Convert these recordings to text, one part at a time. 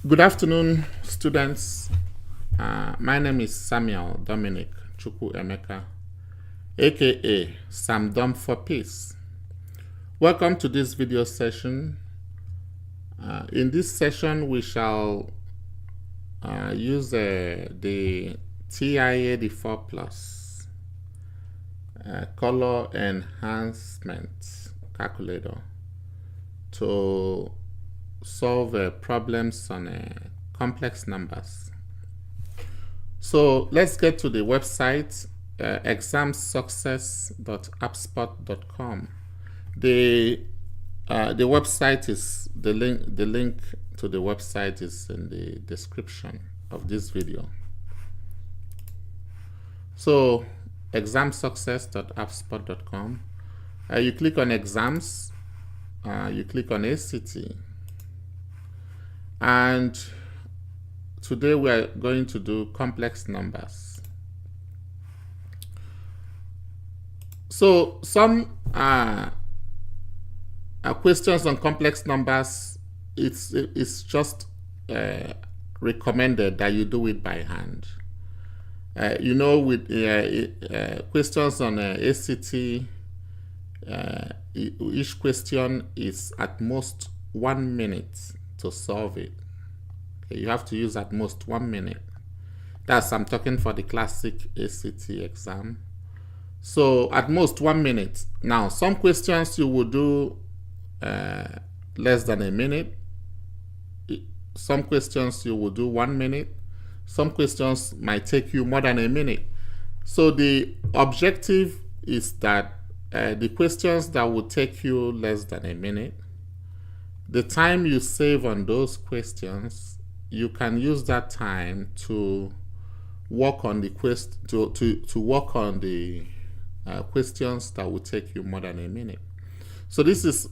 Good afternoon, students. My name is Samuel Dominic Chukwu Emeka, aka Sam Dom for Peace. Welcome to this video session. In this session, we shall use the TI-84 Plus color enhancement calculator to solve problems on complex numbers. So let's get to the website, examsuccess.appspot.com. The website is the link to the website is in the description of this video. So examsuccess.appspot.com. You click on exams. You click on ACT. And today we are going to do complex numbers. So some questions on complex numbers, it's just recommended that you do it by hand. With questions on ACT, each question is at most 1 minute to solve it. Okay, you have to use at most 1 minute. I'm talking for the classic ACT exam. So at most 1 minute. Now, some questions you will do less than a minute. Some questions you will do 1 minute. Some questions might take you more than a minute. So the objective is that the questions that will take you less than a minute, the time you save on those questions, you can use that time to work on the questions that will take you more than a minute. So this is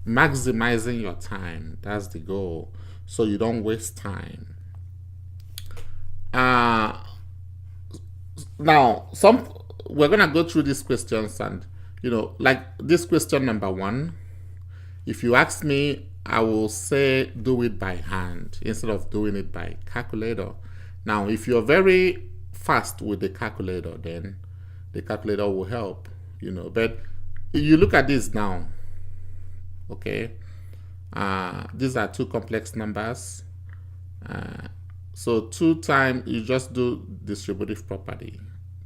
maximizing your time. That's the goal, so you don't waste time. Now, we're gonna go through these questions, and like this question number 1. If you ask me, I will say do it by hand instead of doing it by calculator. Now, if you're very fast with the calculator, then the calculator will help, But you look at this now, okay? These are two complex numbers. So 2 times, you just do distributive property.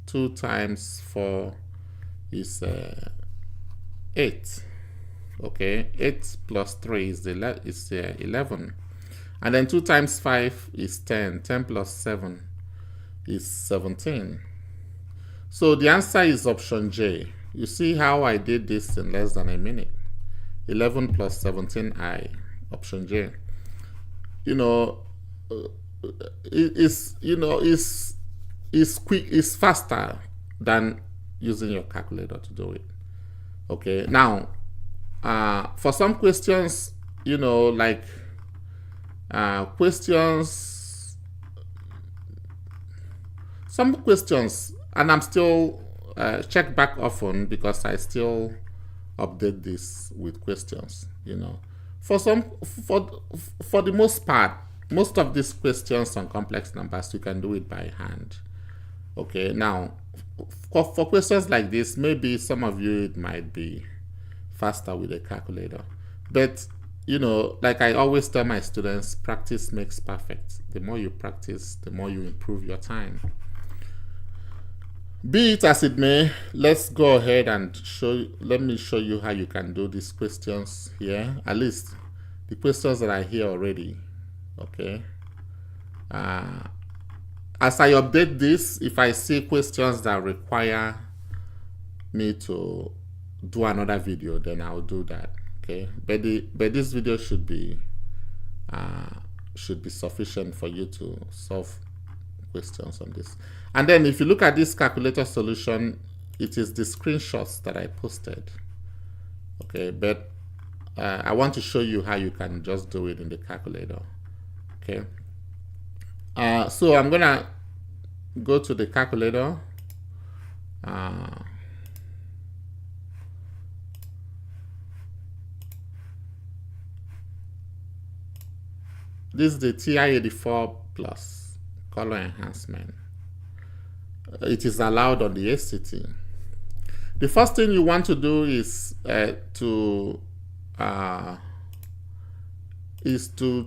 2 times 4 is 8. Okay, 8 plus 3 is 11. And then 2 times 5 is 10. 10 plus 7 is 17. So the answer is option J. You see how I did this in less than a minute. 11 plus 17i, option J. It's quick, it's faster than using your calculator to do it. Okay, now for some questions, some questions, and I'm still check back often because I still update this with questions. For the most part, most of these questions on complex numbers, you can do it by hand. Okay, now for questions like this, maybe some of you, it might be faster with a calculator, but like I always tell my students, practice makes perfect. The more you practice, the more you improve your time. Be it as it may, let's go ahead and let me show you how you can do these questions here, at least the questions that are here already. Okay, as I update this, if I see questions that require me to do another video, then I'll do that. Okay, but this video should be sufficient for you to solve questions on this. And then if you look at this calculator solution, it is the screenshots that I posted. Okay, but I want to show you how you can just do it in the calculator. Okay, so I'm gonna go to the calculator. This is the TI-84 Plus color enhancement. It is allowed on the ACT. The first thing you want to do is to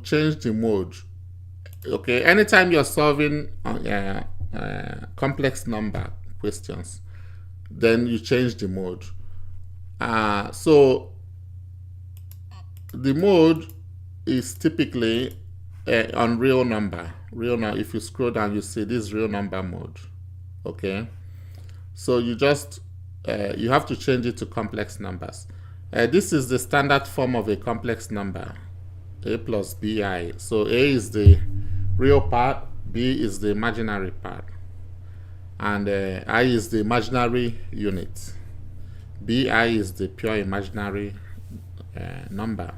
change the mode. Okay, anytime you're solving complex number questions, then you change the mode. So the mode is typically on real number. If you scroll down, you see this real number mode. Okay, so you just you have to change it to complex numbers. This is the standard form of a complex number, a plus bi. So a is the real part, b is the imaginary part, and I is the imaginary unit. Bi is the pure imaginary number.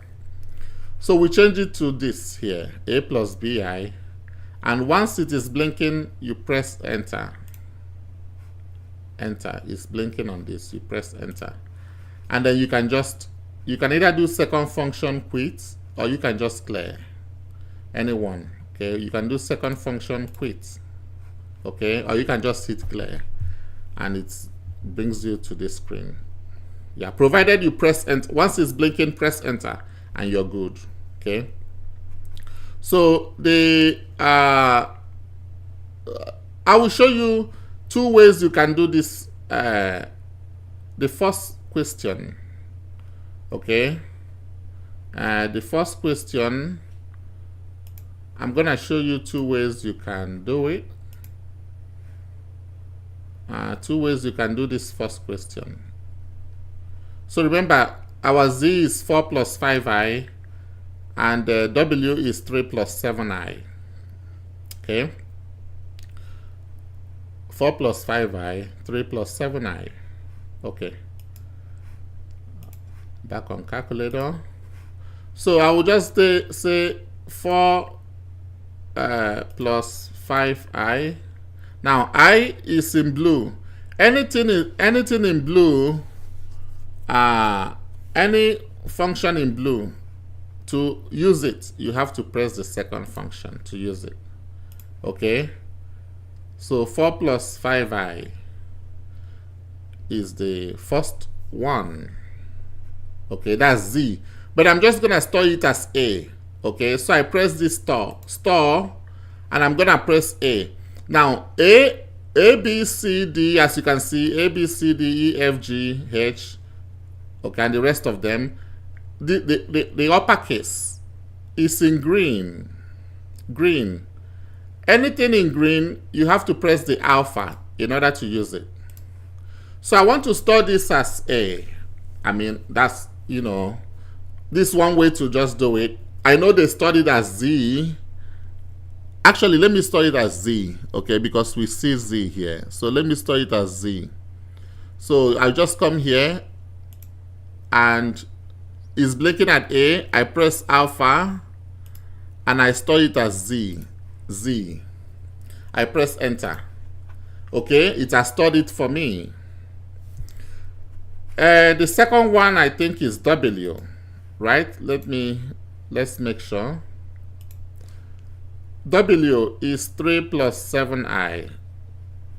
So we change it to this here, a plus bi, and once it is blinking, you press enter. Enter is blinking on this, you press enter, and then you can either do second function quit, or you can just clear anyone. Okay, you can do second function quit, okay, or you can just hit clear, and it brings you to this screen. Yeah, provided you press enter. Once it's blinking, press enter, and you're good. Okay, so I will show you two ways you can do this. The first question, okay, the first question, I'm gonna show you two ways you can do it. Two ways you can do this first question. So remember, our z is 4 plus 5i, and w is 3 plus 7i. Okay, 4 plus 5i, 3 plus 7i. Okay, back on calculator. So I will just say 4 plus 5i. Now I is in blue. Anything in blue, any function in blue, to use it, you have to press the second function to use it. Okay, so 4 plus 5i is the first one. Okay, that's z, but I'm just gonna store it as a. Okay, so I press this store, and I'm gonna press a. Now a, b, c, d, as you can see, a, b, c, d, e, f, g, h, okay, and the rest of them, the uppercase is in green. Anything in green, you have to press the alpha in order to use it. So I want to store this as a. I mean, that's, this one way to just do it. I know they stored it as z. Actually, let me store it as z, okay, because we see z here. So let me store it as z. So I'll just come here, and it's blinking at a. I press alpha, and I store it as z. I press enter. Okay, it has stored it for me. The second one, I think, is w, right? Let's make sure. W is 3 plus 7i.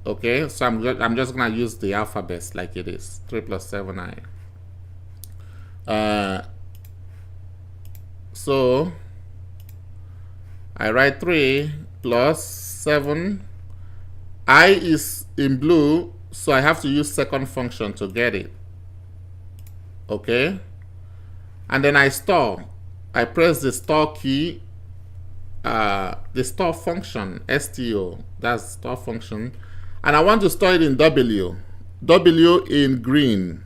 Okay, so I'm just gonna use the alphabet like it is, 3 plus 7i. So I write 3 plus 7. I is in blue, so I have to use second function to get it. Okay, and then I store. I press the store key, the store function, sto, that's store function, and I want to store it in w in green,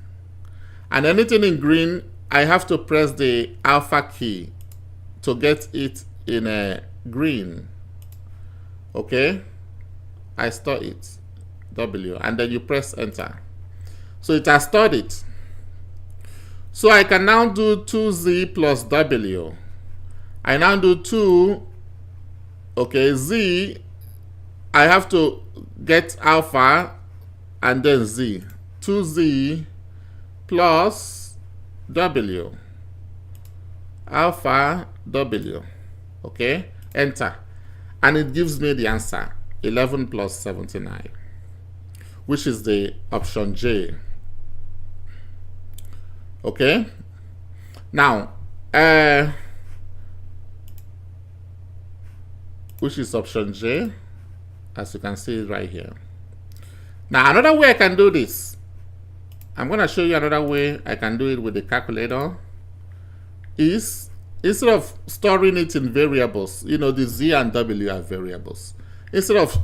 and anything in green, I have to press the alpha key to get it in a green. Okay, I store it, w, and then you press enter. So it has stored it. So I can now do 2z plus w. I now do 2, okay, z, I have to get alpha and then z. 2z plus w. Alpha w. Okay, enter. And it gives me the answer, 11 plus 79, which is the option J. Okay, now, which is option J, as you can see it right here. Now, another way I can do this, I'm going to show you another way I can do it with the calculator, is instead of storing it in variables, you know, the Z and W are variables. Instead of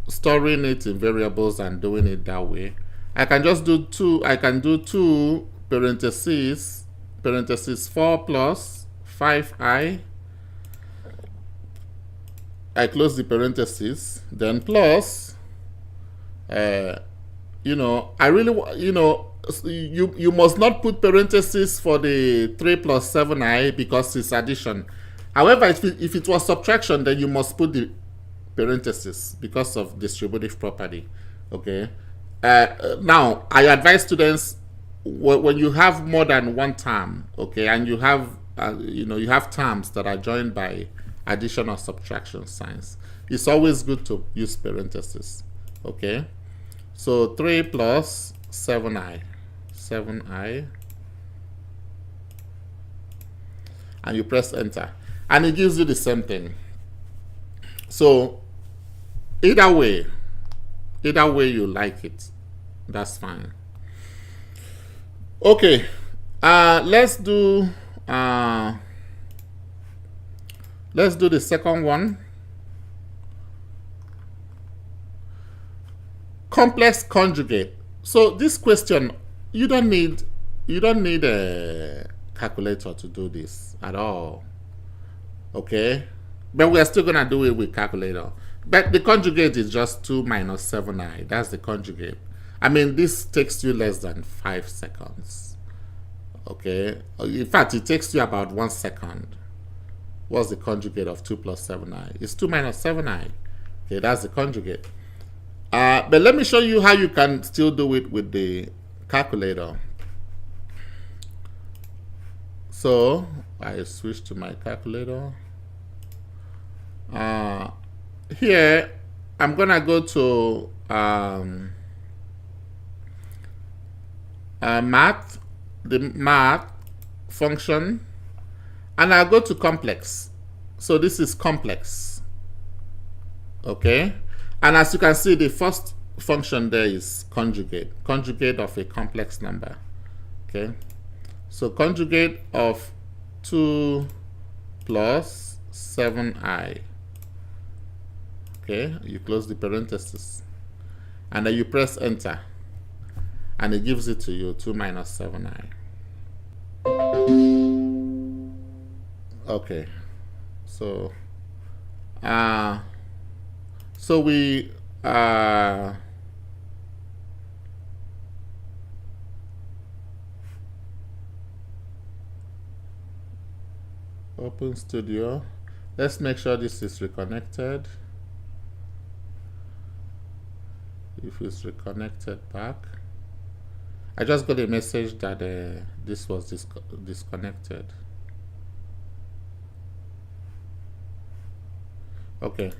storing it in variables and doing it that way, I can just do two parentheses 4 plus 5i. I close the parentheses, then plus, you know, I really, you know, you must not put parentheses for the 3 plus 7i because it's addition. However, if it was subtraction, then you must put the parentheses because of distributive property. Okay. Now, I advise students, when you have more than one term, okay, and you have, you know, you have terms that are joined by addition or subtraction signs, it's always good to use parentheses. Okay. So 3 plus 7i, and you press enter, and it gives you the same thing. So either way you like it, that's fine. Okay, let's do the second one. Complex conjugate. So this question, you don't need a calculator to do this at all. Okay, but we are still gonna do it with calculator. But the conjugate is just 2 minus 7i. That's the conjugate. I mean, this takes you less than 5 seconds. Okay, in fact, it takes you about 1 second. What's the conjugate of 2 plus 7i? It's 2 minus 7i. Okay, that's the conjugate. But let me show you how you can still do it with the calculator. So I switch to my calculator. Here I'm gonna go to math, the math function, and I'll go to complex. So this is complex. Okay, and as you can see, the first function there is conjugate of a complex number. Okay, so conjugate of 2 plus 7i. Okay, you close the parentheses, and then you press enter, and it gives it to you, 2 minus 7i. Okay, so we open Studio. Let's make sure this is reconnected. If it's reconnected back, I just got a message that this was disconnected. Okay.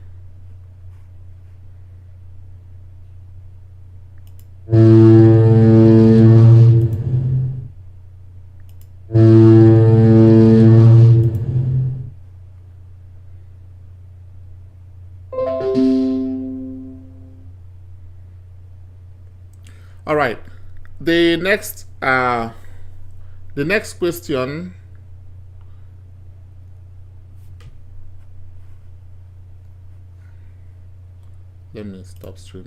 All right. The next question. Let me stop streaming.